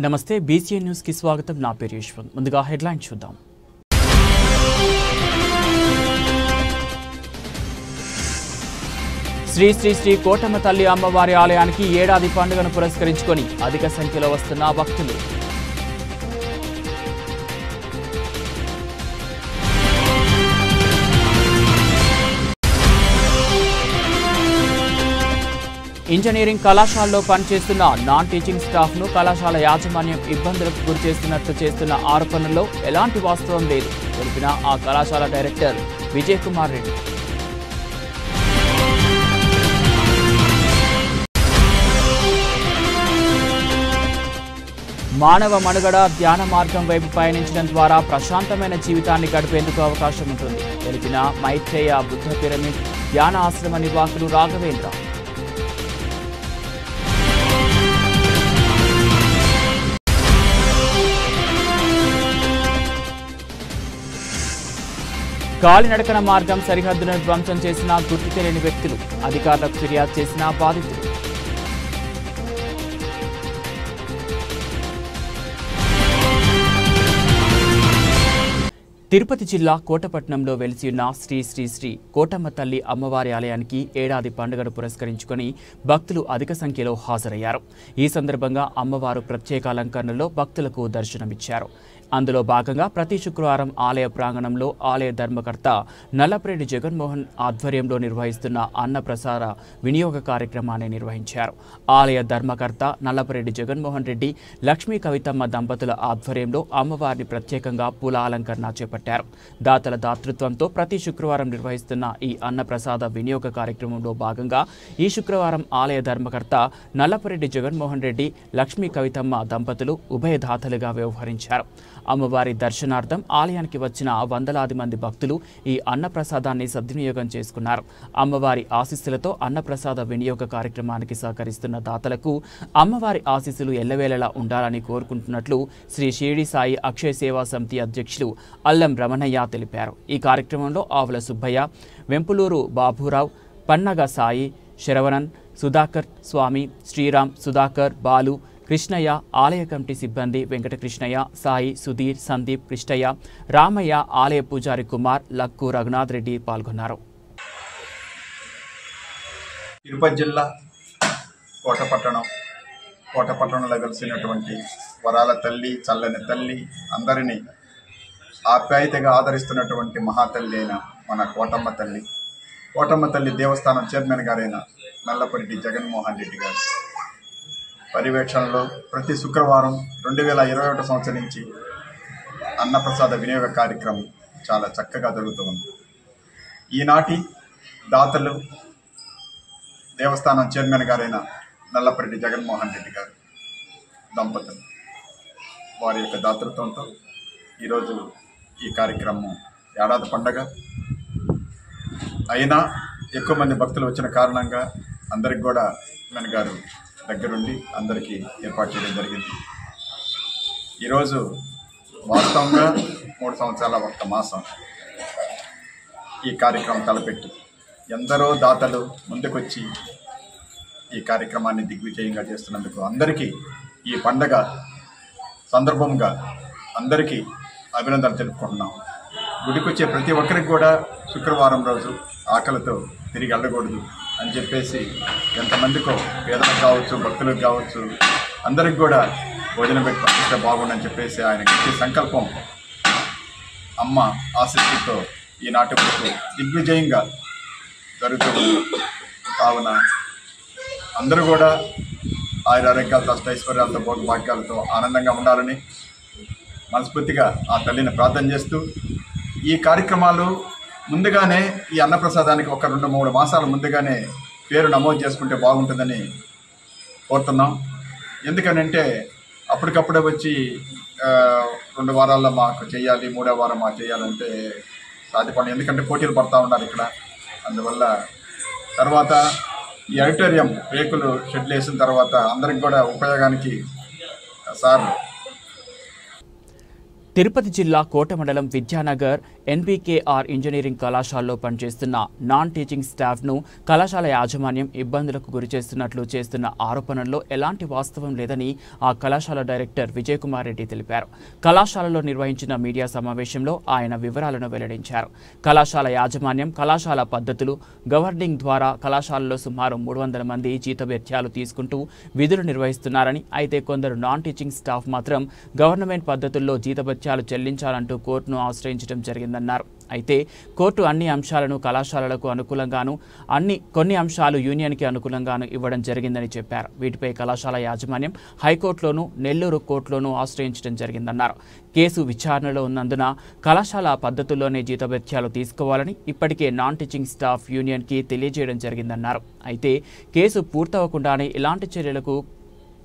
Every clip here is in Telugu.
నమస్తే బీసీఎన్ న్యూస్ కి స్వాగతం. నా పేరు యశ్వంత్. ముందుగా హెడ్లైన్స్ చూద్దాం. శ్రీ శ్రీ శ్రీ కోటమ్మ తల్లి అమ్మవారి ఆలయానికి ఏడాది పండుగను పురస్కరించుకొని అధిక సంఖ్యలో వస్తున్న భక్తులు. ఇంజనీరింగ్ కళాశాలలో పనిచేస్తున్న నాన్ టీచింగ్ స్టాఫ్ను కళాశాల యాజమాన్యం ఇబ్బందులకు గురిచేస్తున్నట్లు చేస్తున్న ఆరోపణల్లో ఎలాంటి వాస్తవం లేదు తెలిపిన ఆ కళాశాల డైరెక్టర్ విజయ్ కుమార్ రెడ్డి. మానవ మనుగడ ధ్యాన మార్గం వైపు పయనించడం ద్వారా ప్రశాంతమైన జీవితాన్ని గడిపేందుకు అవకాశం ఉంటుంది తెలిపిన మైత్రేయ బుద్ధ పిరమిడ్ ధ్యాన ఆశ్రమ నిర్వాహకులు రాఘవేంద్ర. కాలినడకన మార్గం సరిహద్దును ధ్వంసం చేసిన గుర్తు తెలియని వ్యక్తులు, అధికారులకు ఫిర్యాదు చేసిన బాధితులు. తిరుపతి జిల్లా కోటపట్నంలో వెలిసి ఉన్న శ్రీ శ్రీ శ్రీ కోటమ్మ తల్లి అమ్మవారి ఆలయానికి ఏడాది పండుగను పురస్కరించుకొని భక్తులు అధిక సంఖ్యలో హాజరయ్యారు. ఈ సందర్భంగా అమ్మవారు ప్రత్యేక అలంకరణలో భక్తులకు దర్శనమిచ్చారు. అందులో భాగంగా ప్రతి శుక్రవారం ఆలయ ప్రాంగణంలో ఆలయ ధర్మకర్త నల్లపరెడ్డి జగన్మోహన్ ఆధ్వర్యంలో నిర్వహిస్తున్న అన్నప్రసాద వినియోగ కార్యక్రమాన్ని నిర్వహించారు. ఆలయ ధర్మకర్త నల్లపరెడ్డి జగన్మోహన్ రెడ్డి, లక్ష్మీ కవితమ్మ దంపతుల ఆధ్వర్యంలో అమ్మవారిని ప్రత్యేకంగా పూల అలంకరణ చేపట్టారు. దాతల దాతృత్వంతో ప్రతి శుక్రవారం నిర్వహిస్తున్న ఈ అన్నప్రసాద వినియోగ కార్యక్రమంలో భాగంగా ఈ శుక్రవారం ఆలయ ధర్మకర్త నల్లపరెడ్డి జగన్మోహన్ రెడ్డి, లక్ష్మీ కవితమ్మ దంపతులు ఉభయదాతలుగా వ్యవహరించారు. అమ్మవారి దర్శనార్థం ఆలయానికి వచ్చిన వందలాది మంది భక్తులు ఈ అన్నప్రసాదాన్ని సద్వినియోగం చేసుకున్నారు. అమ్మవారి ఆశీస్సులతో అన్నప్రసాద వినియోగ కార్యక్రమానికి సహకరిస్తున్న దాతలకు అమ్మవారి ఆశీస్సులు ఎల్లవేళలా ఉండాలని కోరుకుంటున్నట్లు శ్రీ షిరిడి సాయి అక్షయ సేవా సమితి అధ్యక్షులు అల్లం రమణయ్య తెలిపారు. ఈ కార్యక్రమంలో ఆవుల సుబ్బయ్య, వెంపులూరు బాబురావు, పన్నగ సాయి, శరవణన్, సుధాకర్ స్వామి, శ్రీరామ్, సుధాకర్, బాలు, కృష్ణయ్య, ఆలయ కమిటీ సిబ్బంది వెంకటకృష్ణయ్య, సాయి, సుధీర్, సందీప్, కృష్ణయ్య, రామయ్య, ఆలయ పూజారి కుమార్, లక్కు, రఘునాథ్ రెడ్డి పాల్గొన్నారు. తిరుపతి జిల్లా కోటపట్టణంలో కలిసినటువంటి వరాల తల్లి, చల్లని తల్లి, అందరినీ ఆప్యాయతగా ఆదరిస్తున్నటువంటి మహాతల్లి అయిన మన కోటమ్మ తల్లి దేవస్థానం చైర్మన్ గారైన నల్లపరెడ్డి జగన్మోహన్ రెడ్డి గారు పర్యవేక్షణలో ప్రతి శుక్రవారం 2021 సంవత్సరం నుంచి అన్నప్రసాద వినియోగ కార్యక్రమం చాలా చక్కగా జరుగుతుంది. ఈనాటి దాతలు దేవస్థానం చైర్మన్ గారైన నల్లపరెడ్డి జగన్మోహన్ రెడ్డి గారు దంపతులు, వారి యొక్క దాతృత్వంతో ఈరోజు ఈ కార్యక్రమం ఏడాది పండగ అయినా ఎక్కువ మంది భక్తులు వచ్చిన కారణంగా అందరికి కూడా మన గారు దగ్గరుండి అందరికీ ఏర్పాటు చేయడం జరిగింది. ఈరోజు వాస్తవంగా 3 సంవత్సరాల 1 మాసం ఈ కార్యక్రమం తలపెట్టి ఎందరో దాతలు ముందుకొచ్చి ఈ కార్యక్రమాన్ని దిగ్విజయంగా చేస్తున్నందుకు అందరికీ ఈ పండగ సందర్భంగా అందరికీ అభినందనలు తెలుపుకుంటున్నాం. గుడికొచ్చే ప్రతి ఒక్కరికి కూడా శుక్రవారం రోజు ఆకలితో తిరిగి వెళ్ళకూడదు అని చెప్పేసి ఎంతమందికో పేదలకు కావచ్చు, భక్తులకు కావచ్చు, అందరికి కూడా భోజనం పెట్టి పంపిస్తే బాగుండని చెప్పేసి ఆయన గట్టి సంకల్పం అమ్మ ఆసక్తితో ఈనాటి వరకు దిగ్విజయంగా జరుగుతుంది. కావున అందరూ కూడా ఆయురారోగ్యాలతో, అష్టైశ్వర్యాలతో, భోగభాగ్యాలతో ఆనందంగా ఉండాలని మనస్ఫూర్తిగా ఆ తల్లిని ప్రార్థన చేస్తూ ఈ కార్యక్రమాలు ముందుగానే ఈ అన్నప్రసాదానికి 1-2-3 మాసాల ముందుగానే పేరు నమోదు చేసుకుంటే బాగుంటుందని కోరుతున్నాం. ఎందుకనంటే అప్పటికప్పుడే వచ్చి 2 వారాల్లో మాకు చేయాలి, 3వ వారం మాకు చేయాలంటే సాధ్యపడదు. ఎందుకంటే పోటీలు పడతా ఉన్నారు ఇక్కడ. అందువల్ల తర్వాత ఈ ఆడిటోరియం రేకులు షెడ్లు వేసిన తర్వాత అందరికి కూడా ఉపయోగానికి సార్. తిరుపతి జిల్లా కోట మండలం విద్యానగర్ ఎన్బీకేఆర్ ఇంజనీరింగ్ కళాశాలలో పనిచేస్తున్న నాన్ టీచింగ్ స్టాఫ్ను కళాశాల యాజమాన్యం ఇబ్బందులకు గురిచేస్తున్నట్లు చేస్తున్న ఆరోపణల్లో ఎలాంటి వాస్తవం లేదని ఆ కళాశాల డైరెక్టర్ విజయకుమార్ రెడ్డి తెలిపారు. కళాశాలలో నిర్వహించిన మీడియా సమావేశంలో ఆయన వివరాలను వెల్లడించారు. కళాశాల యాజమాన్యం కళాశాల పద్ధతులు గవర్నింగ్ ద్వారా కళాశాలలో సుమారు 300 మంది జీతభత్యాలు తీసుకుంటూ విధులు నిర్వహిస్తున్నారని, అయితే కొందరు నాన్ టీచింగ్ స్టాఫ్ మాత్రం గవర్నమెంట్ పద్ధతుల్లో జీతభత్యాలు చెల్లించాలంటూ కోర్టును ఆశ్రయించడం జరిగిందన్నారు. అయితే కోర్టు అన్ని అంశాలను కళాశాలలకు అనుకూలంగాను కొన్ని అంశాలు యూనియన్కి అనుకూలంగాను ఇవ్వడం జరిగిందని చెప్పారు. వీటిపై కళాశాల యాజమాన్యం హైకోర్టులోనూ నెల్లూరు కోర్టులోనూ ఆశ్రయించడం జరిగిందన్నారు. కేసు విచారణలో ఉన్నందున కళాశాల పద్ధతుల్లోనే జీతభత్యాలు తీసుకోవాలని ఇప్పటికే నాన్ టీచింగ్ స్టాఫ్ యూనియన్కి తెలియజేయడం జరిగిందన్నారు. అయితే కేసు పూర్తవకుండానే ఇలాంటి చర్యలకు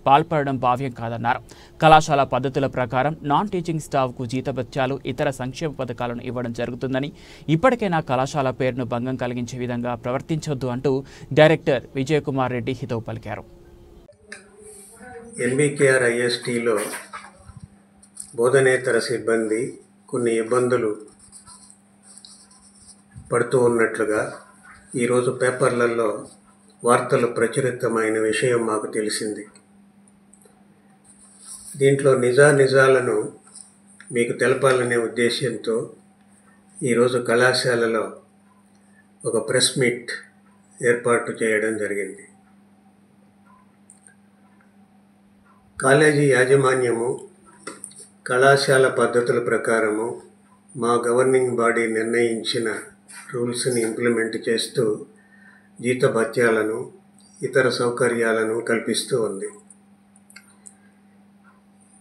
పాల్పడడం భావ్యం కాదన్నారు. కళాశాల పద్ధతుల ప్రకారం నాన్ టీచింగ్ స్టాఫ్కు జీతభత్యాలు ఇతర సంక్షేమ పథకాలను ఇవ్వడం జరుగుతుందని, ఇప్పటికైనా కళాశాల పేరును భంగం కలిగించే విధంగా ప్రవర్తించొద్దు అంటూ డైరెక్టర్ విజయకుమార్ రెడ్డి హితవు పలికారు. ఎన్బీకేఆర్ ఐఎస్టీలో బోధనేతర సిబ్బంది కొన్ని ఇబ్బందులు పడుతూ ఉన్నట్లుగా ఈరోజు పేపర్లలో వార్తలు ప్రచురితమైన విషయం మాకు తెలిసింది. దీంట్లో నిజాలను మీకు తెలపాలనే ఉద్దేశంతో ఈరోజు కళాశాలలో ఒక ప్రెస్ మీట్ ఏర్పాటు చేయడం జరిగింది. కాలేజీ యాజమాన్యము కళాశాల పద్ధతుల ప్రకారము మా గవర్నింగ్ బాడీ నిర్ణయించిన రూల్స్ని ఇంప్లిమెంట్ చేస్తూ జీతభత్యాలను ఇతర సౌకర్యాలను కల్పిస్తూ ఉంది.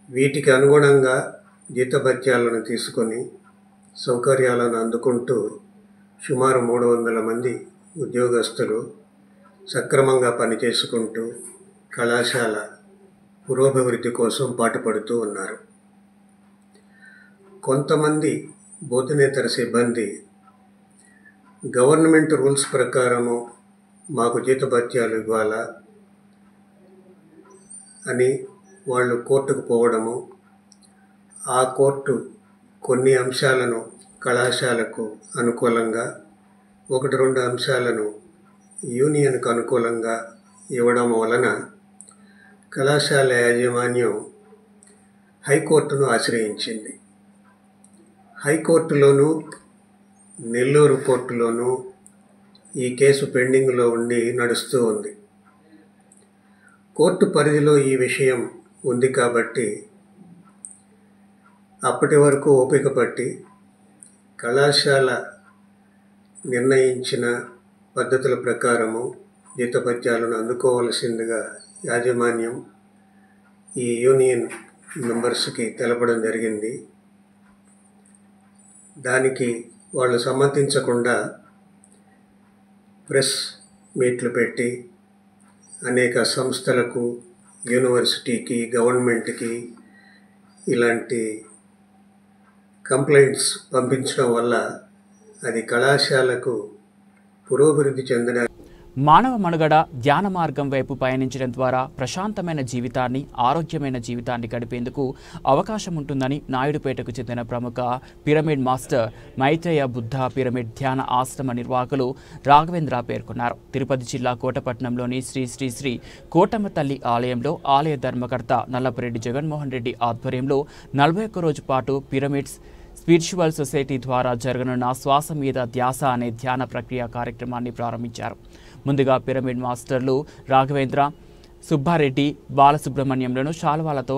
వీటికి అనుగుణంగా జీతభత్యాలను తీసుకొని సౌకర్యాలను అందుకుంటూ సుమారు 300 మంది ఉద్యోగస్తులు సక్రమంగా పనిచేసుకుంటూ కళాశాల పురోభివృద్ధి కోసం పాటుపడుతూ ఉన్నారు. కొంతమంది బోధనేతర సిబ్బంది గవర్నమెంట్ రూల్స్ ప్రకారము మాకు జీతభత్యాలు ఇవ్వాలా అని వాళ్ళు కోర్టుకు పోవడము, ఆ కోర్టు కొన్ని అంశాలను కళాశాలకు అనుకూలంగా 1-2 అంశాలను యూనియన్కు అనుకూలంగా ఇవ్వడం వలన కళాశాల యాజమాన్యం హైకోర్టును ఆశ్రయించింది. హైకోర్టులోనూ నెల్లూరు కోర్టులోనూ ఈ కేసు పెండింగ్లో ఉండి నడుస్తూ ఉంది. కోర్టు పరిధిలో ఈ విషయం ఉంది కాబట్టి అప్పటి వరకు ఓపిక పట్టి కళాశాల నిర్ణయించిన పద్ధతుల ప్రకారము జీతభత్యాలను అందుకోవలసిందిగా యాజమాన్యం ఈ యూనియన్ మెంబర్స్కి తెలపడం జరిగింది. దానికి వాళ్ళు సమ్మతించకుండా ప్రెస్ మీట్లు పెట్టి అనేక సంస్థలకు, యూనివర్సిటీకి, గవర్నమెంట్కి ఇలాంటి కంప్లైంట్స్ పంపించడం వల్ల అది కళాశాలకు పురోభివృద్ధి చెందిన మానవ మనుగడ ధ్యాన మార్గం వైపు పయనించడం ద్వారా ప్రశాంతమైన జీవితాన్ని, ఆరోగ్యమైన జీవితాన్ని గడిపేందుకు అవకాశం ఉంటుందని నాయుడుపేటకు చెందిన ప్రముఖ pyramid master Maitreya Buddha pyramid ధ్యాన ఆశ్రమ నిర్వాహకులు రాఘవేంద్ర పేర్కొన్నారు. తిరుపతి జిల్లా కోటపట్నంలోని శ్రీ శ్రీ శ్రీ కోటమ్మ తల్లి ఆలయంలో ఆలయ ధర్మకర్త నల్లపురెడ్డి జగన్మోహన్ రెడ్డి ఆధ్వర్యంలో 41 రోజు పాటు పిరమిడ్స్ స్పిరిచువల్ సొసైటీ ద్వారా జరగనున్న శ్వాస మీద ధ్యాస అనే ధ్యాన ప్రక్రియ కార్యక్రమాన్ని ప్రారంభించారు. ముందుగా పిరమిడ్ మాస్టర్లు రాఘవేంద్ర, సుబ్బారెడ్డి, బాలసుబ్రహ్మణ్యంలను శాల్వాలతో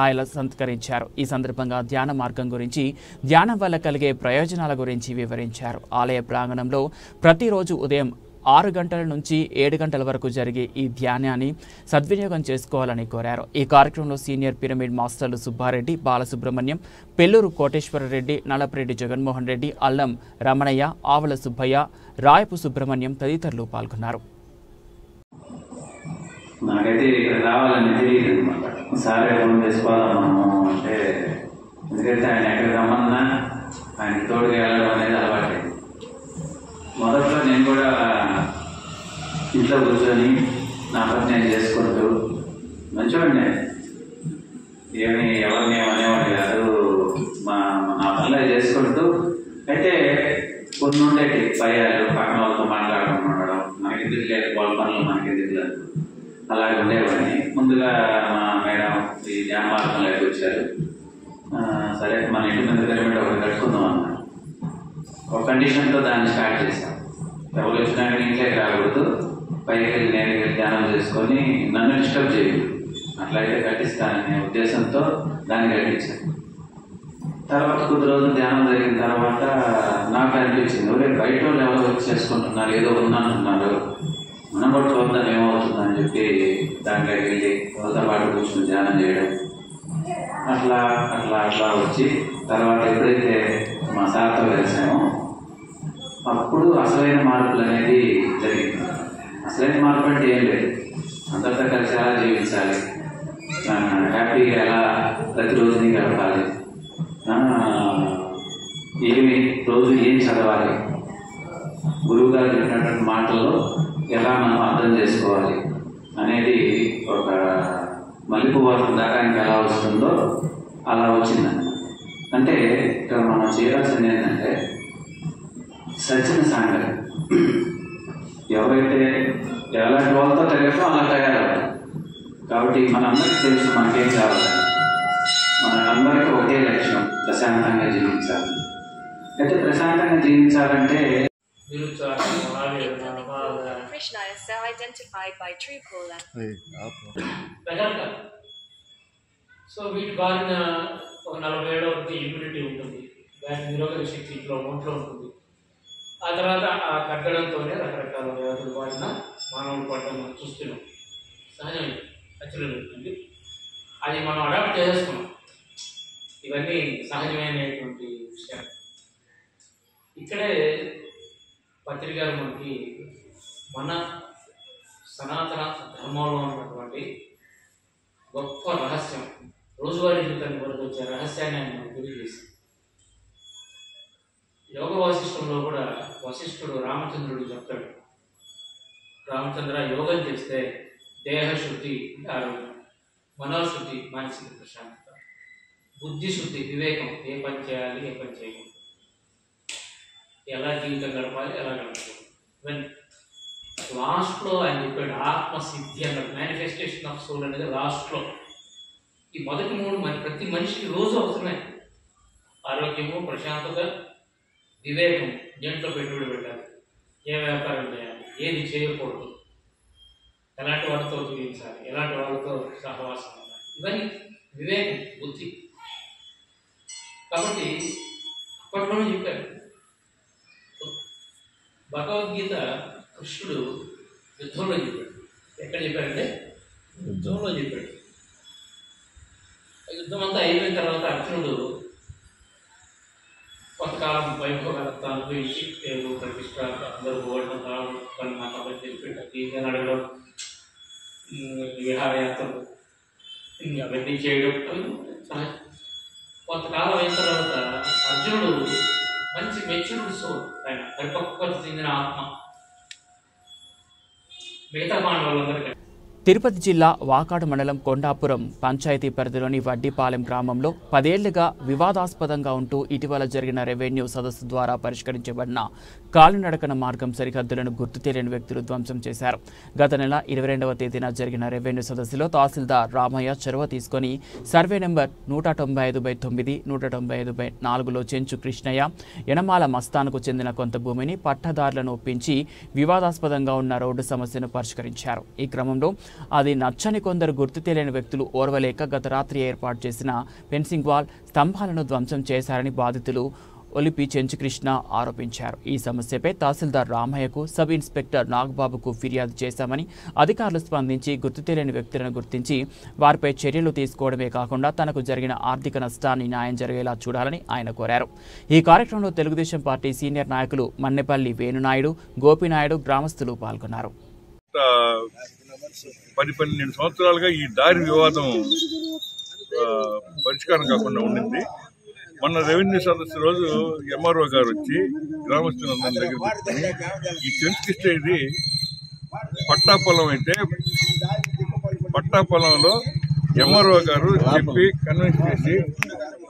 ఆయన సత్కరించారు. ఈ సందర్భంగా ధ్యాన మార్గం గురించి, ధ్యానం వల్ల కలిగే ప్రయోజనాల గురించి వివరించారు. ఆలయ ప్రాంగణంలో ప్రతిరోజు ఉదయం 6 గంటల నుంచి 7 గంటల వరకు జరిగే ఈ ధ్యానాన్ని సద్వినియోగం చేసుకోవాలని కోరారు. ఈ కార్యక్రమంలో సీనియర్ పిరమిడ్ మాస్టర్లు సుబ్బారెడ్డి, బాలసుబ్రహ్మణ్యం, పెల్లూరు కోటేశ్వరరెడ్డి, నల్లపురెడ్డి జగన్మోహన్ రెడ్డి, అల్లం రమణయ్య, ఆవల సుబ్బయ్య, రాయపు సుబ్రహ్మణ్యం తదితరులు పాల్గొన్నారు. నాకైతే ఇక్కడ రావాలని తెలియదు అనమాట. సారే ఫోన్ చేసుకోవాలన్నాము అంటే, ఎందుకంటే ఆయన ఎక్కడికి రమ్మన్నా ఆయనకి తోడుగా వెళ్ళడం అనేది అలవాటు. మొదట్లో నేను కూడా ఇంట్లో కూర్చొని నా పని నేను చేసుకుంటూ మంచివాడిని, ఎవరిని అనేవాడు కాదు. నా పనులు చేసుకుంటూ అయితే కొన్ని ఉండేవి భయాలు, పక్కన వాళ్ళతో మాట్లాడుకుంటూ ఉండడం, మనకి ఎందుకు లేదు వాళ్ళ పనులు మనకి ఎందుకు లేదు అలాగే ఉండేవాడిని. ముందుగా మా మేడం ఈ ధ్యాన మార్గంలోకి వచ్చారు. సరే మన ఇంటి మీద పిరమిడ్ ఒకటి కట్టుకుందాం అన్నారు. ఒక కండిషన్తో దాన్ని స్టార్ట్ చేశాం. ఎవరు వచ్చినా ఇంట్లోకి రాకూడదు, పైకి వెళ్ళి నేను ధ్యానం చేసుకొని నన్ను డిస్టర్బ్ చేయదు, అట్లయితే కట్టిస్తాననే ఉద్దేశంతో దాన్ని కట్టించాను. తర్వాత కొద్ది రోజులు ధ్యానం జరిగిన తర్వాత నాకు అనిపించింది, ఒరే బయట వాళ్ళు ఎవరో వచ్చి చేసుకుంటున్నారు, ఏదో ఉందంటున్నారు, మనం కూడా చూద్దాం ఏమవుతుందని చెప్పి దాంట్లోకి వెళ్ళి వాళ్ళతో పాటు కూర్చొని ధ్యానం చేయడం. అట్లా అట్లా అట్లా వచ్చి తర్వాత ఎప్పుడైతే మా సార్తో కలిసామో అప్పుడు అసలైన మార్పులు అనేది జరిగింది. అసలైన మార్పు అంటే ఏం లేదు, అందరితో కలిసి ఎలా జీవించాలి, హ్యాపీగా ఎలా ప్రతిరోజుని గడపాలి, రోజు ఏం చదవాలి, గురువు గారు చెప్పినటువంటి మాటల్లో ఎలా మనం అర్థం చేసుకోవాలి అనేది ఒక మలుపు వారం దాకా ఇంకా ఎలా వస్తుందో అలా వచ్చిందండి. అంటే ఇక్కడ మనం చేయాల్సింది ఏంటంటే సజ్జన సాంగత్యం. ఎవరైతే ఎలాంటి వాళ్ళతో తగ్గటో అలా తయారవ్వాలి. కాబట్టి మనందరికీ తెలుసు మనకేం కావాలి, మనందరికీ ఒకే లక్ష్యం ప్రశాంతంగా జీవించాలి. అయితే ప్రశాంతంగా జీవించాలంటే Krishna is identified by Tripura. So వీటి బారిన ఒక 40 ఏళ్ళ వరకు ఇమ్యూనిటీ ఉంటుంది, దాని నిరోధక శక్తి ఇంట్లో ఒంట్లో ఉంటుంది. ఆ తర్వాత ఆ కట్టడంతోనే రకరకాల వ్యాధులు బారిన మానవులు పడడం మనం చూస్తున్నాం. సహజమే, ఖచ్చితంగా ఉంటుంది. అది మనం అడాప్ట్ చేసుకున్నాం. ఇవన్నీ సహజమైనటువంటి విషయాలు. ఇక్కడే పత్రిక మనకి మన సనాతన ధర్మంలో ఉన్నటువంటి గొప్ప రహస్యం, రోజువారీ జీవితానికి వరకు వచ్చే రహస్యాన్ని ఆయన మనకు తెలియజేశారు. యోగ వాసిష్టంలో కూడా వశిష్ఠుడు రామచంద్రుడు చెప్తాడు, రామచంద్ర యోగం చేస్తే దేహశుద్ధి అంటే ఆరోగ్యం, మనోశుద్ధి మానసిక ప్రశాంతత, బుద్ధిశుద్ధి వివేకం, ఏ పని చేయాలి ఏ పని చేయకూడదు, ఎలా జీవితం గడపాలి ఎలా గడపాలి. ఇవన్నీ లాస్ట్లో ఆయన చెప్పాడు ఆత్మసిద్ధి అన్నాడు. మేనిఫెస్టేషన్ ఆఫ్ సోల్ అనేది లాస్ట్లో. ఈ మొదటి 3 ప్రతి మనిషికి రోజు అవసరమే. ఆరోగ్యము, ప్రశాంతత, వివేకం, దేంట్లో పెట్టుబడి పెట్టాలి, ఏ వ్యాపారం చేయాలి, ఏది చేయకూడదు, ఎలాంటి వాళ్ళతో జీవించాలి, ఎలాంటి వాళ్ళతో సహవాసం ఉండాలి, ఇవన్నీ వివేకం, బుద్ధి. కాబట్టి అప్పట్లోనే చెప్పారు. భగవద్గీత కృష్ణుడు యుద్ధంలో చెప్పాడు. ఎక్కడ చెప్పాడంటే యుద్ధంలో చెప్పాడు. యుద్ధం అంతా అయిపోయిన తర్వాత అర్జునుడు కొంతకాలం వైభవకరంతా అనుభవించి పేరు ప్రతిష్ట అందరూ ఓడడం తాను నాకు అబ్బాయి తెలిపెట్టి అడగడం, విహారయాత్రలు అవన్నీ చేయడం కొంతకాలం అయిన తర్వాత అర్జునుడు మంచి మెచ్యూర్డ్ సోల్, ఆయన పరిపక్వత చెందిన ఆత్మ మిగతా మానవులందరికీ. తిరుపతి జిల్లా వాకాడు మండలం కొండాపురం పంచాయతీ పరిధిలోని వడ్డిపాలెం గ్రామంలో 10 ఏళ్లుగా వివాదాస్పదంగా ఉంటూ ఇటీవల జరిగిన రెవెన్యూ సదస్సు ద్వారా పరిష్కరించబడిన కాలినడకన మార్గం సరిహద్దులను గుర్తు తెలియని వ్యక్తులు ధ్వంసం చేశారు. గత నెల 22వ తేదీన జరిగిన రెవెన్యూ సదస్సులో తహసీల్దార్ రామయ్య చొరవ తీసుకుని సర్వే నెంబర్ 195/9, 195/4లో చెంచు కృష్ణయ్య, యనమాల మస్తాన్కు చెందిన కొంత భూమిని పట్టదారులను ఒప్పించి వివాదాస్పదంగా ఉన్న రోడ్డు సమస్యను పరిష్కరించారు. ఈ క్రమంలో అది నచ్చని కొందరు గుర్తు తెలియని వ్యక్తులు ఓర్వలేక గత రాత్రి ఏర్పాటు చేసిన ఫెన్సింగ్ వాల్ స్తంభాలను ధ్వంసం చేశారని బాధితులు ఒలిపి చెంచుకృష్ణ ఆరోపించారు. ఈ సమస్యపై తహసీల్దార్ రామయ్యకు, సబ్ ఇన్స్పెక్టర్ నాగబాబుకు ఫిర్యాదు చేశామని, అధికారులు స్పందించి గుర్తు తెలియని వ్యక్తులను గుర్తించి వారిపై చర్యలు తీసుకోవడమే కాకుండా తనకు జరిగిన ఆర్థిక నష్టాన్ని న్యాయం జరిగేలా చూడాలని ఆయన కోరారు. ఈ కార్యక్రమంలో తెలుగుదేశం పార్టీ సీనియర్ నాయకులు మన్నెపల్లి వేణునాయుడు, గోపినాయుడు, గ్రామస్తులు పాల్గొన్నారు. 10-12 సంవత్సరాలుగా ఈ దారి వివాదం పరిష్కారం కాకుండా ఉండింది. మొన్న రెవెన్యూ సదస్సు రోజు ఎంఆర్ఓ గారు వచ్చి గ్రామస్తులందరి దగ్గర పెట్టుకుని ఈ చెంచుకిష్ట ఇది పట్టా పొలం అయితే పట్టా పొలంలో ఎంఆర్ఓ గారు చెప్పి కన్విన్స్ చేసి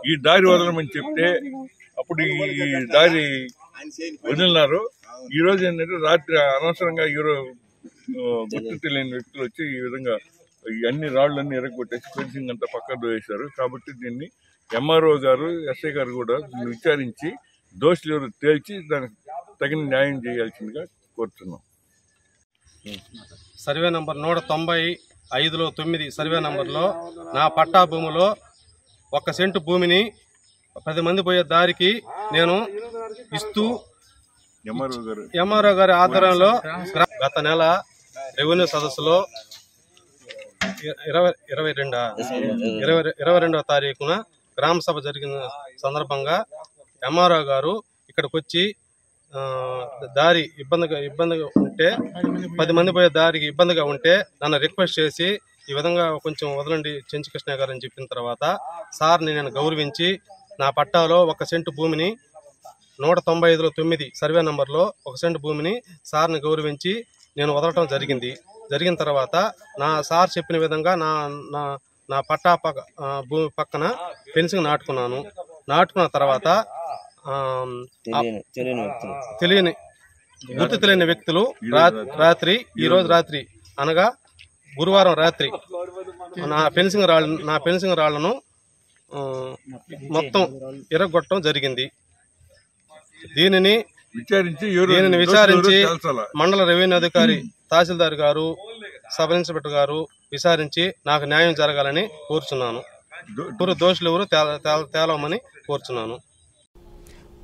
ఈ దారి వదలమని చెప్తే అప్పుడు ఈ దారి వదిలినారు. ఈ రోజు ఏంటంటే రాత్రి అనవసరంగా గుర్తు తెలియని వ్యక్తులు వచ్చి ఈ విధంగా ఈ అన్ని రాళ్లన్నీ ఎరగొట్టేసి ఫెన్సింగ్ అంతా పక్కన వేశారు. కాబట్టి దీన్ని ఎంఆర్ఓ గారు, ఎస్ఐ గారు కూడా విచారించి దోషులు ఎవరు తేల్చి దానికి తగిన న్యాయం చేయాల్సిందిగా కోరుతున్నాం. సర్వే నంబర్ 195లో 9 సర్వే నంబర్లో నా పట్టా భూమిలో 1 సెంటు భూమిని 10 మంది పోయే దారికి నేను ఇస్తూ ఎంఆర్ఓ గారి ఆధ్వర్యంలో గత నెల రెవెన్యూ సదస్సులో 22వ తారీఖున గ్రామ సభ జరిగిన సందర్భంగా ఎంఆర్ఓ గారు ఇక్కడికి వచ్చి దారి ఇబ్బందిగా ఉంటే 10 మంది పోయే దారికి ఇబ్బందిగా ఉంటే నన్ను రిక్వెస్ట్ చేసి ఈ విధంగా కొంచెం వదలండి చెంచు కృష్ణ గారు అని చెప్పిన తర్వాత సార్ని నేను గౌరవించి నా పట్టాలో 1 సెంటు భూమిని 195లో 9 సర్వే నంబర్లో 1 సెంటు భూమిని సార్ని గౌరవించి నేను వదలటం జరిగిన తర్వాత నా సార్ చెప్పిన విధంగా నా పట్టా భూమి పక్కన ఫెన్సింగ్ నాటుకున్న తర్వాత గుర్తు తెలియని వ్యక్తులు ఈ రోజు రాత్రి అనగా గురువారం రాత్రి నా ఫెన్సింగ్ రాళ్లను మొత్తం ఇరగొట్టడం జరిగింది. దీనిని విచారించి మండల రెవెన్యూ అధికారి, తహసీల్దార్ గారు, సబ్ ఇన్స్పెక్టర్ గారు విచారించి నాకు న్యాయం జరగాలని కోరుచున్నాను. దోషులు ఎవరు తేలమని కోరుచున్నాను.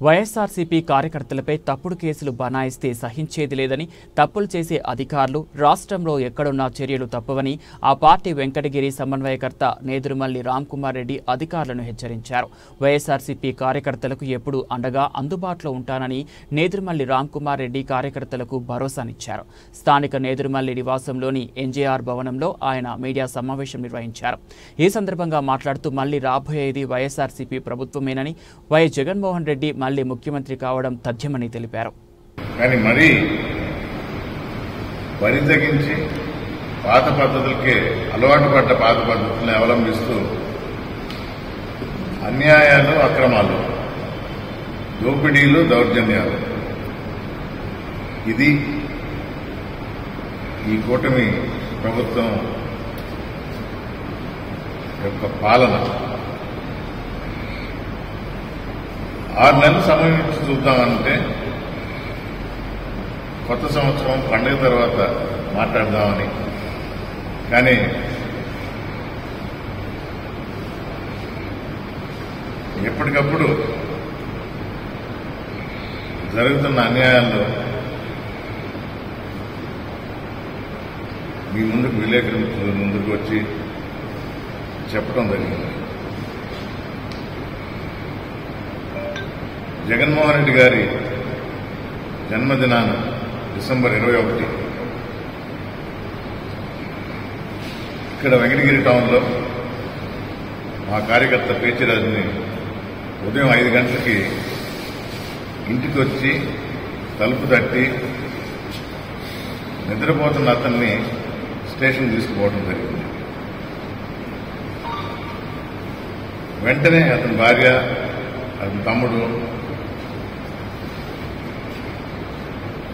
వైఎస్ఆర్సీపీ కార్యకర్తలపై తప్పుడు కేసులు బనాయిస్తే సహించేది లేదని, తప్పులు చేసే అధికారులు రాష్ట్రంలో ఎక్కడున్నా చర్యలు తప్పవని ఆ పార్టీ వెంకటగిరి సమన్వయకర్త నేదురుమల్లి రామ్కుమార్ రెడ్డి అధికారులను హెచ్చరించారు. వైఎస్ఆర్సీపీ కార్యకర్తలకు ఎప్పుడూ అండగా అందుబాటులో ఉంటానని నేదురుమల్లి రామ్కుమార్ రెడ్డి కార్యకర్తలకు భరోసానిచ్చారు. స్థానిక నేదురుమల్లి నివాసంలోని ఎన్జేఆర్ భవనంలో ఆయన మీడియా సమావేశం నిర్వహించారు. ఈ సందర్భంగా మాట్లాడుతూ మళ్లీ రాబోయేది వైఎస్ఆర్సీపీ ప్రభుత్వమేనని, వైఎస్ జగన్మోహన్ రెడ్డి మళ్లీ ముఖ్యమంత్రి కావడం తథ్యమని తెలిపారు. కానీ మరీ పరితగించి పాత పద్ధతులకే అలవాటు పడ్డ పాత పద్ధతులను అవలంబిస్తూ అన్యాయాలు, అక్రమాలు, దోపిడీలు, దౌర్జన్యాలు, ఇది ఈ కూటమి ప్రభుత్వం యొక్క పాలన. 6 నెలలు సమయం ఇచ్చి చూద్దామంటే కొత్త సంవత్సరం పండుగ తర్వాత మాట్లాడదామని, కానీ ఎప్పటికప్పుడు జరుగుతున్న అన్యాయాల్లో మీ ముందుకు విలేకరుల ముందుకు వచ్చి చెప్పడం జరిగింది. జగన్మోహన్ రెడ్డి గారి జన్మదినాన డిసెంబర్ 21 ఇక్కడ వెంకటగిరి టౌన్లో మా కార్యకర్త పేచిరాజుని ఉదయం 5 గంటలకి ఇంటికి వచ్చి తలుపు తట్టి నిద్రపోతున్న అతన్ని స్టేషన్ తీసుకుపోవడం జరిగింది. వెంటనే అతని భార్య, అతని తమ్ముడు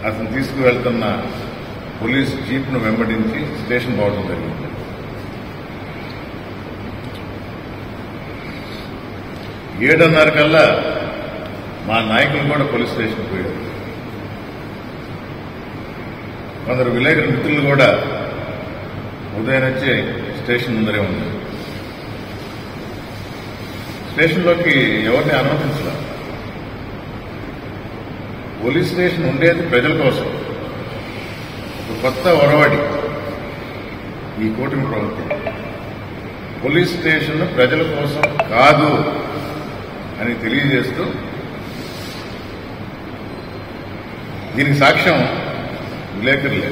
అతను తీసుకువెళ్తున్న పోలీస్ జీప్ను వెంబడించి స్టేషన్ పోవడం జరిగింది. 7:30 కల్లా మా నాయకులు కూడా పోలీస్ స్టేషన్ పోయారు. కొందరు విలేకరుల మిత్రులు కూడా ఉదయం వచ్చి స్టేషన్ ముందరే ఉన్నారు. స్టేషన్లోకి ఎవరిని అనుమతించలేదు. పోలీస్ స్టేషన్ ఉండేది ప్రజల కోసం. ఒక కొత్త ఒరవడి ఈ కూటమి ప్రభుత్వం. పోలీస్ స్టేషన్ ప్రజల కోసం కాదు అని తెలియజేస్తూ, దీనికి సాక్ష్యం విలేకరులే.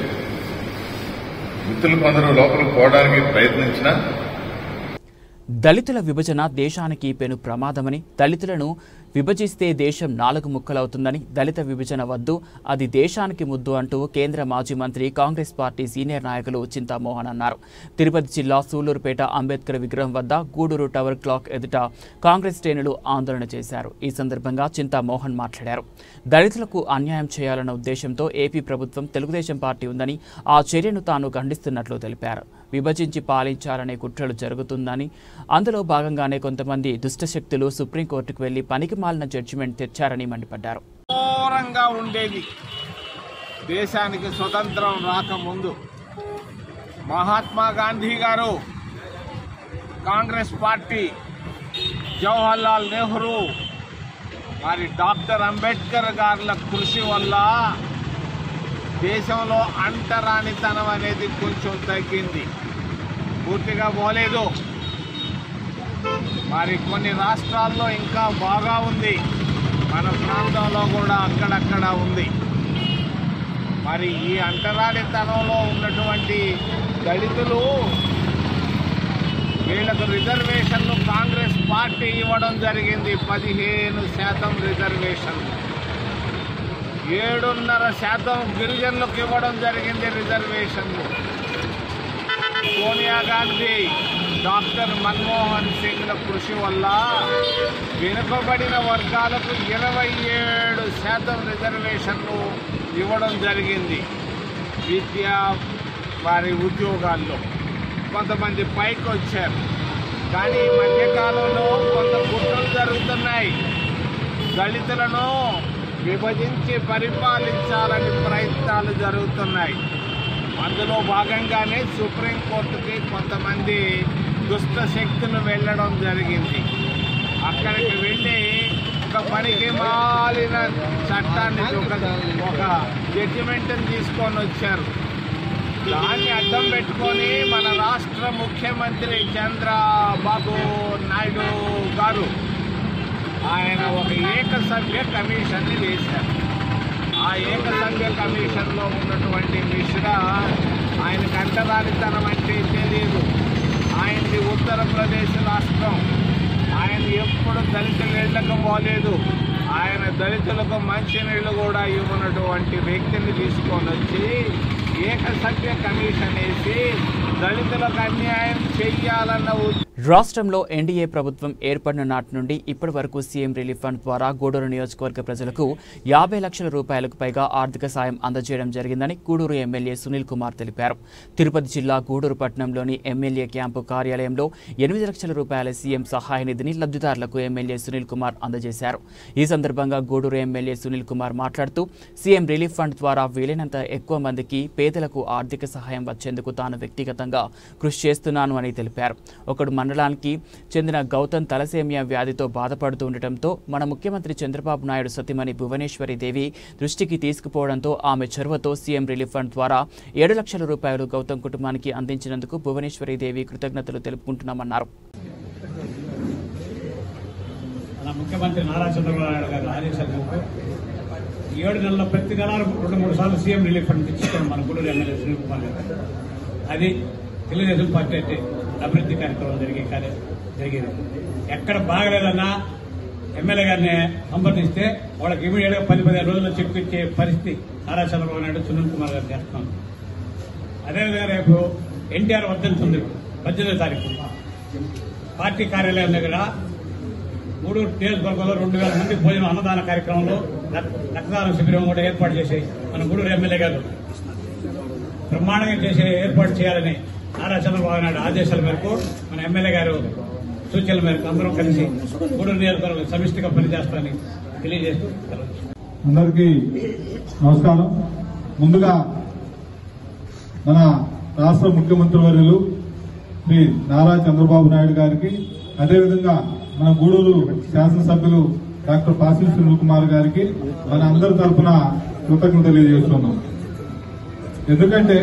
మిత్రులు కొందరు లోపలికి పోవడానికి ప్రయత్నించినా దళితుల విభజన దేశానికి పెను ప్రమాదమని, దళితులను విభజిస్తే దేశం 4 ముక్కలవుతుందని, దళిత విభజన వద్దు, అది దేశానికి ముద్దు అంటూ కేంద్ర మాజీ మంత్రి కాంగ్రెస్ పార్టీ సీనియర్ నాయకులు చింతామోహన్ అన్నారు. తిరుపతి జిల్లా సూళ్లూరుపేట అంబేద్కర్ విగ్రహం వద్ద గూడూరు టవర్ క్లాక్ ఎదుట కాంగ్రెస్ శ్రేణులు ఆందోళన చేశారు. ఈ సందర్భంగా చింతామోహన్ మాట్లాడారు. దళితులకు అన్యాయం చేయాలన్న ఉద్దేశంతో ఏపీ ప్రభుత్వం తెలుగుదేశం పార్టీ ఉందని, ఆ చర్యను తాను ఖండిస్తున్నట్లు తెలిపారు. విభజించి పాలించాలనే కుట్రలు జరుగుతుందని, అందులో భాగంగానే కొంతమంది దుష్టశక్తులు సుప్రీంకోర్టుకు వెళ్లి పనికిమాలిన జడ్జిమెంట్ తెచ్చారని మండిపడ్డారు. ఘోరంగా ఉండేది దేశానికి స్వతంత్రం రాకముందు. మహాత్మా గాంధీ గారు, కాంగ్రెస్ పార్టీ, జవహర్లాల్ నెహ్రూ, మరి డాక్టర్ అంబేద్కర్ గారుల కృషి వల్ల దేశంలో అంటరానితనం అనేది కొంచెం తగ్గింది, పూర్తిగా పోలేదు. మరి కొన్ని రాష్ట్రాల్లో ఇంకా బాగా ఉంది, మన ప్రాంతంలో కూడా అక్కడక్కడ ఉంది. మరి ఈ అంటరానితనంలో ఉన్నటువంటి దళితులు, వీళ్ళకు రిజర్వేషన్లు కాంగ్రెస్ పార్టీ ఇవ్వడం జరిగింది. 15% రిజర్వేషన్లు, 7.5% గిరిజనులకు ఇవ్వడం జరిగింది రిజర్వేషన్లు. సోనియా గాంధీ, డాక్టర్ మన్మోహన్ సింగ్ల కృషి వల్ల వెనుకబడిన వర్గాలకు 27% రిజర్వేషన్లు ఇవ్వడం జరిగింది. విద్య, వారి ఉద్యోగాల్లో కొంతమంది పైకి వచ్చారు. కానీ ఈ మధ్యకాలంలో కొంత కుట్రలు జరుగుతున్నాయి. దళితులను విభజించి పరిపాలించాలని ప్రయత్నాలు జరుగుతున్నాయి. అందులో భాగంగానే సుప్రీంకోర్టుకి కొంతమంది దుష్ట శక్తులు వెళ్ళడం జరిగింది. అక్కడికి వెళ్ళి ఒక పనికి మాలిన చట్టాన్ని, ఒక జడ్జిమెంట్ని తీసుకొని వచ్చారు. దాన్ని అడ్డం పెట్టుకొని మన రాష్ట్ర ముఖ్యమంత్రి చంద్రబాబు నాయుడు గారు ఆయన ఒక ఏకసభ్య కమిషన్ని వేశారు. ఆ ఏకసభ్య కమిషన్లో ఉన్నటువంటి మిశ్రా, ఆయనకు అంటరానితనం అంటే తెలియదు. ఆయనది ఉత్తరప్రదేశ్ రాష్ట్రం. ఆయన ఎప్పుడు దళితులు వెళ్ళకపోలేదు. ఆయన దళితులకు మంచినీళ్ళు కూడా ఇవ్వనటువంటి వ్యక్తిని తీసుకొని వచ్చి ఏకసభ్య కమిషన్ వేసి దళితులకు అన్యాయం చెయ్యాలన్న రాష్ట్రంలో ఎన్డీఏ ప్రభుత్వం ఏర్పడిన నాటి నుండి ఇప్పటి వరకు సీఎం రిలీఫ్ ఫండ్ ద్వారా గూడూరు నియోజకవర్గ ప్రజలకు 50 లక్షల రూపాయలకు పైగా ఆర్థిక సాయం అందజేయడం జరిగిందని గూడూరు ఎమ్మెల్యే సునీల్ కుమార్ తెలిపారు. తిరుపతి జిల్లా గూడూరు పట్టణంలోని ఎమ్మెల్యే క్యాంపు కార్యాలయంలో 8 లక్షల రూపాయల సీఎం సహాయ నిధిని లబ్ధిదారులకు ఎమ్మెల్యే సునీల్ కుమార్ అందజేశారు. ఈ సందర్భంగా గూడూరు ఎమ్మెల్యే సునీల్ కుమార్ మాట్లాడుతూ సీఎం రిలీఫ్ ఫండ్ ద్వారా వీలైనంత ఎక్కువ మందికి పేదలకు ఆర్థిక సహాయం వచ్చేందుకు తాను వ్యక్తిగతంగా కృషి చేస్తున్నాను అని తెలిపారు. ఒకడు మండలానికి చెందిన గౌతమ్ తలసేమియా వ్యాధితో బాధపడుతూ ఉండటంతో మన ముఖ్యమంత్రి చంద్రబాబు నాయుడు సతీమణి భువనేశ్వరి దేవి దృష్టికి తీసుకుపోవడంతో ఆమె చొరవతో సీఎం రిలీఫ్ ఫండ్ ద్వారా 7 లక్షల రూపాయలు గౌతమ్ కుటుంబానికి అందించినందుకు భువనేశ్వరి దేవి కృతజ్ఞతలు తెలుపుకుంటున్నామన్నారు. ముఖ్యమంత్రి నారా చంద్రబాబు నాయుడు గారి ఆదేశాల మేరకు 7 నెలల ప్రతి నెల 2-3 సార్లు సీఎం రిలీఫ్ ఫండ్ తెచ్చుకోవడం మన గూడూరు ఎమ్మెల్యే సునీల్ కుమార్ గారు. అది తెలుగుదేశం పార్టీ అంటే అభివృద్ధి కార్యక్రమం జరిగేది. ఎక్కడ బాగలేదన్నా ఎమ్మెల్యే గారిని సంప్రదిస్తే వాళ్ళకి ఇమీడియట్గా 10-15 రోజుల్లో చెప్పిచ్చే పరిస్థితి నారా చంద్రబాబు నాయుడు సునీల్ కుమార్ గారు చేస్తున్నాం. అదేవిధంగా రేపు ఎన్టీఆర్ వర్ధంతి ఉంది 18వ తారీఖు. పార్టీ కార్యాలయం దగ్గర 3 నియోజకవర్గంలో 2000 మంది భోజనం అన్నదాన కార్యక్రమంలో రక్తదాన శిబిరం కూడా ఏర్పాటు చేసి మన గూడూరు ఎమ్మెల్యే గారు బ్రహ్మాండంగా చేసే ఏర్పాటు చేయాలని నారా చంద్రబాబు నాయుడు ఆదేశాల మేరకు మన ఎమ్మెల్యే గారు సూచనల మేరకు అందరం కలిసి గూడూరు నియోజకవర్గం సమిష్టిగా పనిచేస్తామని తెలియజేస్తూ అందరికీ నమస్కారం. ముందుగా మన రాష్ట్ర ముఖ్యమంత్రి వర్యులు శ్రీ నారా చంద్రబాబు నాయుడు గారికి, అదేవిధంగా మన గూడూరు శాసనసభ్యులు డాక్టర్ పాసిల్ సునీల్ కుమార్ గారికి మన అందరి తరఫున కృతజ్ఞతలు తెలియజేస్తున్నాం. ఎందుకంటే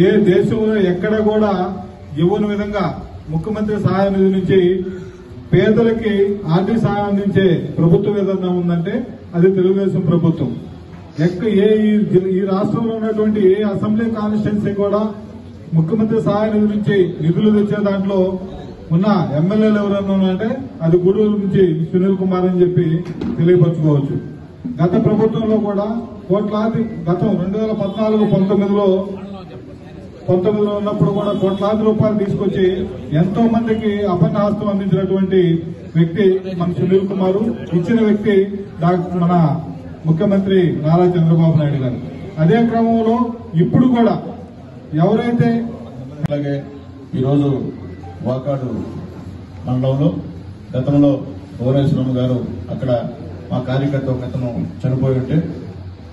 ఏ దేశంలో ఎక్కడ కూడా ఇవ్వని విధంగా ముఖ్యమంత్రి సహాయ నిధి నుంచి పేదలకి ఆర్థిక సహాయం అందించే ప్రభుత్వం ఏదన్నా ఉందంటే అది తెలుగుదేశం ప్రభుత్వం. ఈ రాష్ట్రంలో ఉన్నటువంటి ఏ అసెంబ్లీ కాన్స్టిట్యున్సీ కూడా ముఖ్యమంత్రి సహాయ నిధి నుంచి నిధులు తెచ్చే దాంట్లో ఉన్న ఎమ్మెల్యేలు ఎవరన్నా అంటే అది గూడూరు నుంచి సునీల్ కుమార్ అని చెప్పి తెలియపరచుకోవచ్చు. గత ప్రభుత్వంలో కూడా కోట్లాది గతం 2014-19లో ఉన్నప్పుడు కూడా కోట్లాది రూపాయలు తీసుకొచ్చి ఎంతో మందికి అపన్నహస్తం అందించినటువంటి వ్యక్తి మన సునీల్ కుమార్. ఇచ్చిన వ్యక్తి మన ముఖ్యమంత్రి నారా చంద్రబాబు నాయుడు గారు. అదే క్రమంలో ఇప్పుడు కూడా ఎవరైతే అలాగే ఈరోజు వాకాడు మండలంలో గతంలో భువనేశ్వరం గారు అక్కడ మా కార్యకర్త ఒక అతను చనిపోయి ఉంటే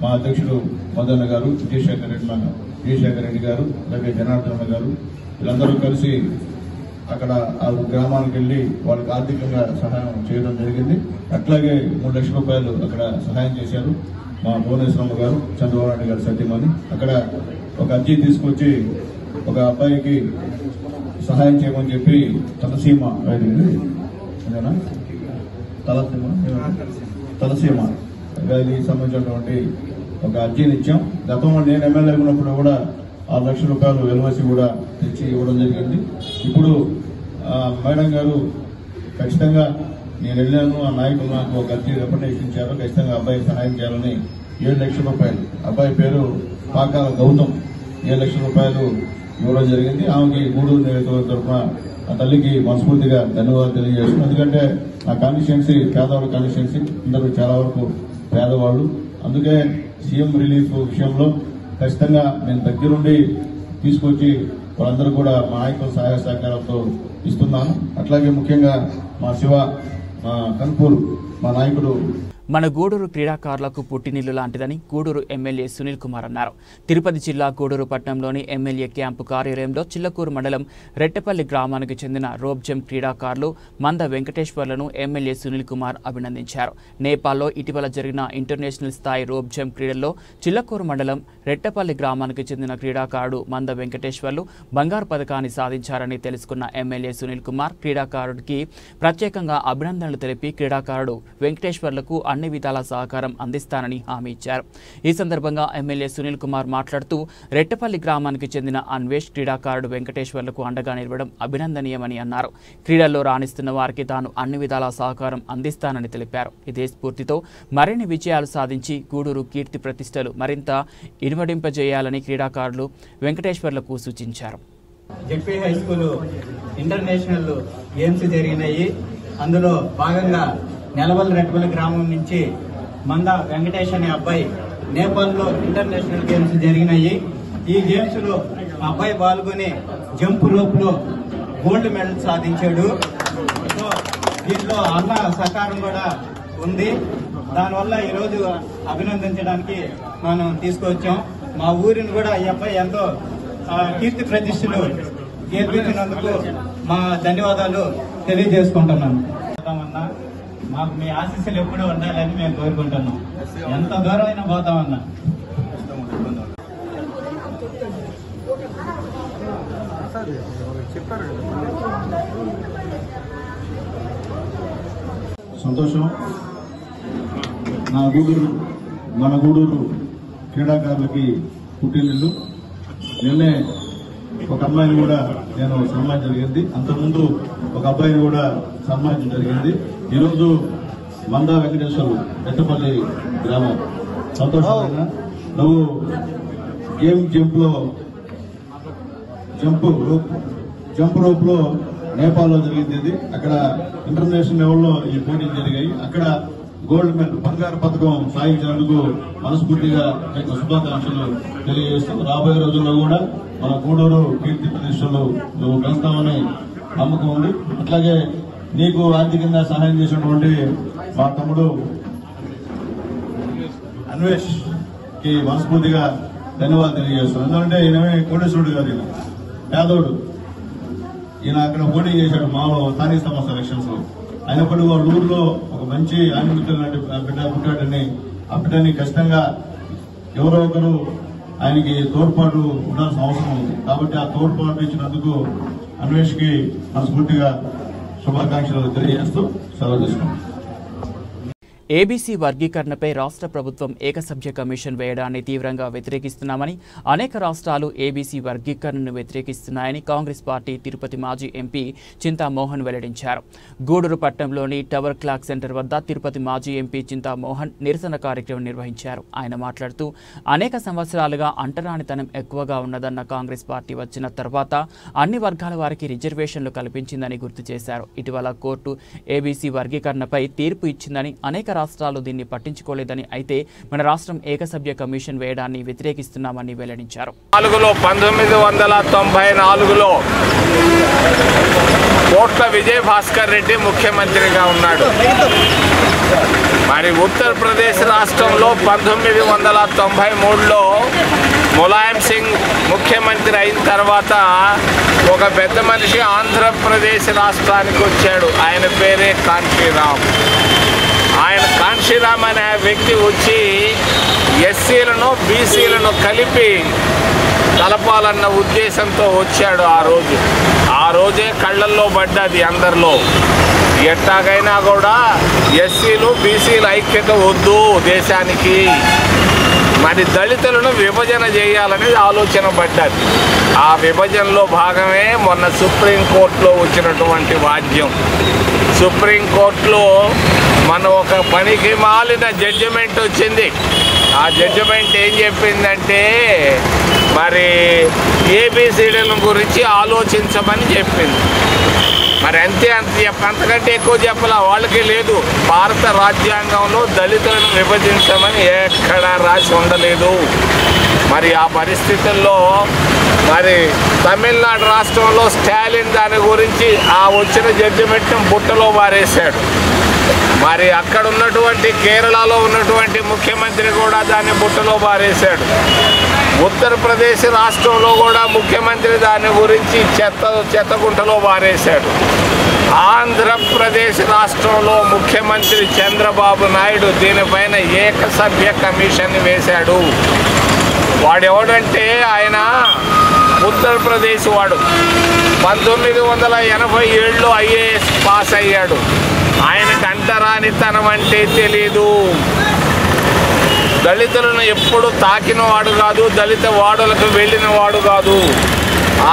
మా అధ్యక్షుడు మదన్న గారు, విజయశేఖర్ రెడ్డి గారు, అలాగే జనార్దన గారు వీళ్ళందరూ కలిసి అక్కడ ఆ గ్రామానికి వెళ్లి వాళ్ళకి ఆర్థికంగా సహాయం చేయడం జరిగింది. అట్లాగే 3 లక్షల రూపాయలు అక్కడ సహాయం చేశారు మా భువనేశ్వరం గారు, చంద్రబాబు నాయుడు గారు సత్యమని. అక్కడ ఒక అర్జీ తీసుకొచ్చి ఒక అబ్బాయికి సహాయం చేయమని చెప్పి తలసీమ వ్యాధికి సంబంధించినటువంటి ఒక అర్జీని ఇచ్చాం. గతంలో నేను ఎమ్మెల్యే ఉన్నప్పుడు కూడా 6 లక్షల రూపాయలు ఎల్ఓసి కూడా తెచ్చి ఇవ్వడం జరిగింది. ఇప్పుడు మేడం గారు ఖచ్చితంగా నేను వెళ్ళాను, ఆ నాయకులు నాకు ఒక అర్జీ రిప్రజెంటేషన్ ఇచ్చారు, ఖచ్చితంగా అబ్బాయికి సహాయం చేయాలని 7 లక్షల రూపాయలు, అబ్బాయి పేరు పాకాల గౌతమ్, 7 లక్షల రూపాయలు ఇవ్వడం జరిగింది. ఆమెకి గూడూరు నియోజకవర్గం తరఫున ఆ తల్లికి మనస్ఫూర్తిగా ధన్యవాదాలు తెలియజేస్తున్నాను. ఎందుకంటే నా కాన్స్టిట్యున్సీ పేదవాళ్ళ కాన్స్టిట్యున్సీ, అందరూ చాలా వరకు పేదవాళ్ళు. అందుకే సీఎం రిలీఫ్ విషయంలో ఖచ్చితంగా నేను దగ్గరుండి తీసుకొచ్చి వాళ్ళందరూ కూడా మా నాయకుల సహాయ సహకారాలతో ఇస్తున్నాను. అట్లాగే ముఖ్యంగా మా శివ, మా కన్పూర్, మా నాయకుడు. మన గూడూరు క్రీడాకారులకు పుట్టినిల్లు లాంటిదని గూడూరు ఎమ్మెల్యే సునీల్ కుమార్ అన్నారు. తిరుపతి జిల్లా గూడూరు పట్టణంలోని ఎమ్మెల్యే క్యాంపు కార్యాలయంలో చిల్లకూరు మండలం రెట్టపల్లి గ్రామానికి చెందిన రోప్ జంప్ క్రీడాకారులు మంద వెంకటేశ్వర్లను ఎమ్మెల్యే సునీల్ కుమార్ అభినందించారు. నేపాల్లో ఇటీవల జరిగిన ఇంటర్నేషనల్ స్థాయి రోప్ జంప్ క్రీడల్లో చిల్లకూరు మండలం రెట్టపల్లి గ్రామానికి చెందిన క్రీడాకారుడు మంద వెంకటేశ్వర్లు బంగారు పథకాన్ని సాధించారని తెలుసుకున్న ఎమ్మెల్యే సునీల్ కుమార్ క్రీడాకారుడికి ప్రత్యేకంగా అభినందనలు తెలిపి క్రీడాకారుడు వెంకటేశ్వర్లకు అన్ని విధాల సహకారం అందిస్తానని హామీ ఇచ్చారు. ఈ సందర్భంగా ఎమ్మెల్యే సునీల్ కుమార్ మాట్లాడుతూ రెట్టపల్లి గ్రామానికి చెందిన అన్వేష్ క్రీడాకారుడు వెంకటేశ్వర్లకు అండగా నిలవడం అభినందనీయమని అన్నారు. క్రీడల్లో రాణిస్తున్న వారికి తాను అన్ని విధాల సహకారం అందిస్తానని తెలిపారు. ఇదే స్ఫూర్తితో మరిన్ని విజయాలు సాధించి గూడూరు కీర్తి ప్రతిష్టలు మరింత ఇనుమడింపజేయాలని క్రీడాకారులు వెంకటేశ్వర్లకు సూచించారు. ZP high school international games జరిగినాయి. అందులో భాగంగా నెలవల్లి రెట్టపల్లి గ్రామం నుంచి మంద వెంకటేష్ అనే అబ్బాయి నేపాల్లో ఇంటర్నేషనల్ గేమ్స్ జరిగినాయి. ఈ గేమ్స్ లో అబ్బాయి పాల్గొని జంప్ రోప్ లో గోల్డ్ మెడల్ సాధించాడు. సో దీంట్లో అన్న సహకారం కూడా ఉంది. దానివల్ల ఈరోజు అభినందించడానికి మనం తీసుకొచ్చాం. మా ఊరిని కూడా ఈ అబ్బాయి ఎంతో కీర్తి ప్రతిష్టలు గెలిపించినందుకు మా ధన్యవాదాలు తెలియజేసుకుంటున్నాను. మాకు మీ ఆశీస్సులు ఎప్పుడూ ఉండాలని మేము కోరుకుంటున్నాం. ఎంత దూరం అయినా పోతామన్నా. సంతోషం. మన గూడూరు క్రీడాకారులకి పుట్టినిల్లు. నిన్నే ఒక అమ్మాయిని కూడా నేను సన్మానించడం జరిగింది. అంతకుముందు ఒక అబ్బాయిని కూడా సన్మానించడం జరిగింది. ఈరోజు మందా వెంకటేశ్వరు రెట్టపల్లి గ్రామం. సంతోషంగా నువ్వు గేమ్ జంప్ రోప్ లో నేపాల్లో జరిగింది. ఇది అక్కడ ఇంటర్నేషనల్ లెవెల్లో ఈ పోటీలు జరిగాయి. అక్కడ గోల్డ్ మెడల్ బంగారు పథకం సాధించినందుకు మనస్ఫూర్తిగా మీకు శుభాకాంక్షలు తెలియజేస్తూ రాబోయే రోజుల్లో కూడా మన గూడూరు కీర్తి ప్రతిష్టలు నువ్వు పెంచుతామని నమ్మకం ఉంది. అట్లాగే నీకు ఆర్థికంగా సహాయం చేసినటువంటి మా తమ్ముడు అన్వేష్ కి మనస్ఫూర్తిగా ధన్యవాదాలు తెలియజేస్తున్నాను. ఎందుకంటే ఈయనమే కోటేశ్వరుడు గారు, ఈయన పేదోడు. ఈయన అక్కడ పోటీ చేశాడు మామూలు స్థానిక సంస్థ ఎలక్షన్స్ లో. అయినప్పటికీ వాళ్ళ ఊర్లో ఒక మంచి ఆనిమిత్రులు లాంటి బిడ్డ పుట్టాడని ఆ బిడ్డని ఖచ్చితంగా ఎవరో ఒకరు ఆయనకి తోడ్పాటు ఉండాల్సిన అవసరం ఉంది. కాబట్టి ఆ తోడ్పాటు ఇచ్చినందుకు అన్వేష్ కి మనస్ఫూర్తిగా శుభాకాంక్షలు తెలియజేస్తూ సెలవు తీసుకున్నాం. ఏబీసీ వర్గీకరణపై రాష్ట్ర ప్రభుత్వం ఏకసభ్య కమిషన్ వేయడాన్ని తీవ్రంగా వ్యతిరేకిస్తున్నామని, అనేక రాష్ట్రాలు ఏబీసీ వర్గీకరణను వ్యతిరేకిస్తున్నాయని కాంగ్రెస్ పార్టీ తిరుపతి మాజీ ఎంపీ చింతామోహన్ వెల్లడించారు. గూడూరు పట్టణంలోని టవర్ క్లాక్ సెంటర్ వద్ద తిరుపతి మాజీ ఎంపీ చింతామోహన్ నిరసన కార్యక్రమం నిర్వహించారు. ఆయన మాట్లాడుతూ అనేక సంవత్సరాలుగా అంటరానితనం ఎక్కువగా ఉన్నదన్న కాంగ్రెస్ పార్టీ వచ్చిన తర్వాత అన్ని వర్గాల వారికి రిజర్వేషన్లు కల్పించిందని గుర్తు చేశారు. ఇటీవల కోర్టు ఏబీసీ వర్గీకరణపై తీర్పు ఇచ్చిందని, అనేక రాష్ట్రాలు దీన్ని పట్టించుకోలేదని, అయితే మన రాష్ట్రం ఏకసభ్య కమిషన్ వేయడాన్ని వ్యతిరేకిస్తున్నామని వెల్లడించారు. 1994లో కోట్ల విజయభాస్కర్ రెడ్డి ముఖ్యమంత్రిగా ఉన్నాడు. మరి ఉత్తరప్రదేశ్ రాష్ట్రంలో 1993లో ములాయం సింగ్ ముఖ్యమంత్రి అయిన తర్వాత ఒక పెద్ద మనిషి ఆంధ్రప్రదేశ్ రాష్ట్రానికి వచ్చాడు. ఆయన పేరే కాన్షీరామ్. ఆయన కాన్షీరామ్ అనే వ్యక్తి వచ్చి ఎస్సీలను బీసీలను కలిపి కలపాలన్న ఉద్దేశంతో వచ్చాడు. ఆ రోజే కళ్ళల్లో పడ్డది అందరిలో. ఎట్టాగైనా కూడా ఎస్సీలు బీసీల ఐక్యత వద్దు దేశానికి, మరి దళితులను విభజన చేయాలనేది ఆలోచన పడ్డది. ఆ విభజనలో భాగమే మొన్న సుప్రీంకోర్టులో వచ్చినటువంటి వాద్యం. సుప్రీంకోర్టులో మన ఒక పనికి మాలిన జడ్జిమెంట్ వచ్చింది. ఆ జడ్జిమెంట్ ఏం చెప్పిందంటే మరి ఏబీసీడీల గురించి ఆలోచించమని చెప్పింది. మరి అంతకంటే ఎక్కువ చెప్పాల వాళ్ళకి లేదు. భారత రాజ్యాంగంలో దళితులను విభజించమని ఎక్కడా రాసి ఉండలేదు. మరి ఆ పరిస్థితుల్లో మరి తమిళనాడు రాష్ట్రంలో స్టాలిన్ దాని గురించి ఆ వచ్చిన జడ్జిమెంట్ను బుట్టలో పారేశాడు. మరి అక్కడ ఉన్నటువంటి కేరళలో ఉన్నటువంటి ముఖ్యమంత్రి కూడా దాన్ని బుట్టలో పారేశాడు. ఉత్తరప్రదేశ్ రాష్ట్రంలో కూడా ముఖ్యమంత్రి దాని గురించి చెత్తగుంటలో పారేశాడు. ఆంధ్రప్రదేశ్ రాష్ట్రంలో ముఖ్యమంత్రి చంద్రబాబు నాయుడు దీనిపైన ఏకసభ్య కమిషన్ వేశాడు. వాడెవడంటే ఆయన ఉత్తరప్రదేశ్ వాడు. 1987లో ఐఏఎస్ పాస్ అయ్యాడు. ఆయనకు అంటరానితనం అంటే తెలీదు. దళితులను ఎప్పుడు తాకినవాడు కాదు, దళిత వాడులకు వెళ్ళిన వాడు కాదు.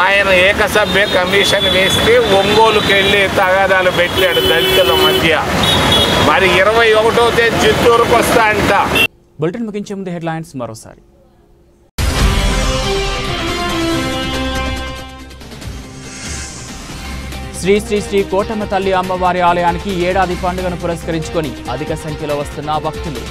ఆయన ఏకసభ్య కమిషన్ వేస్తే ఒంగోలుకి వెళ్ళి తగాదాలు పెట్టాడు దళితుల మధ్య. మరి 21వ తేదీ చిత్తూరుకు వస్తా అంట. బులెటిన్ ముగించే ముందు హెడ్లైన్స్ మరోసారి. శ్రీ శ్రీ శ్రీ కోటమ్మ తల్లి అమ్మవారి ఆలయానికి ఏడాది పండుగను పురస్కరించుకొని అధిక సంఖ్యలో వస్తున్న భక్తులు.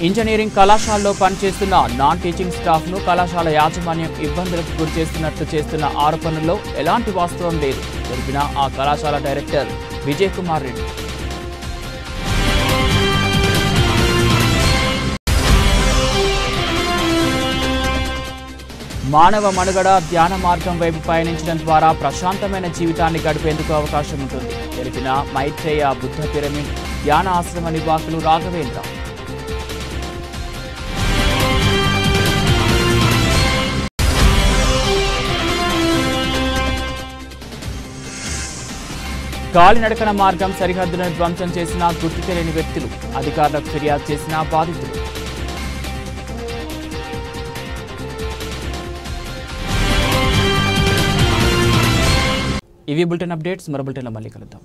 ఇంజనీరింగ్ కళాశాలలో పనిచేస్తున్న నాన్ టీచింగ్ స్టాఫ్ను కళాశాల యాజమాన్యం ఇబ్బందులకు గురిచేస్తున్నట్లు చేస్తున్న ఆరోపణల్లో ఎలాంటి వాస్తవం లేదు తెలిపిన ఆ కళాశాల డైరెక్టర్ విజయ్ కుమార్ రెడ్డి. మానవ మనుగడ ధ్యాన మార్గం వైపు పయనించడం ద్వారా ప్రశాంతమైన జీవితాన్ని గడిపేందుకు అవకాశం ఉంటుంది తెలిపిన మైత్రేయ బుద్ధ పిరమిడ్ ధ్యాన ఆశ్రమ నిర్వాహకులు రాఘవేంద్ర. కాలినడకన మార్గం సరిహద్దులను ధ్వంసం చేసిన గుర్తు తెలియని వ్యక్తులు, అధికారులకు ఫిర్యాదు చేసిన బాధితులు. ఇవి బులెటిన్ అప్డేట్స్. మరో బులెటిన్లో మళ్ళీ కలుద్దాం.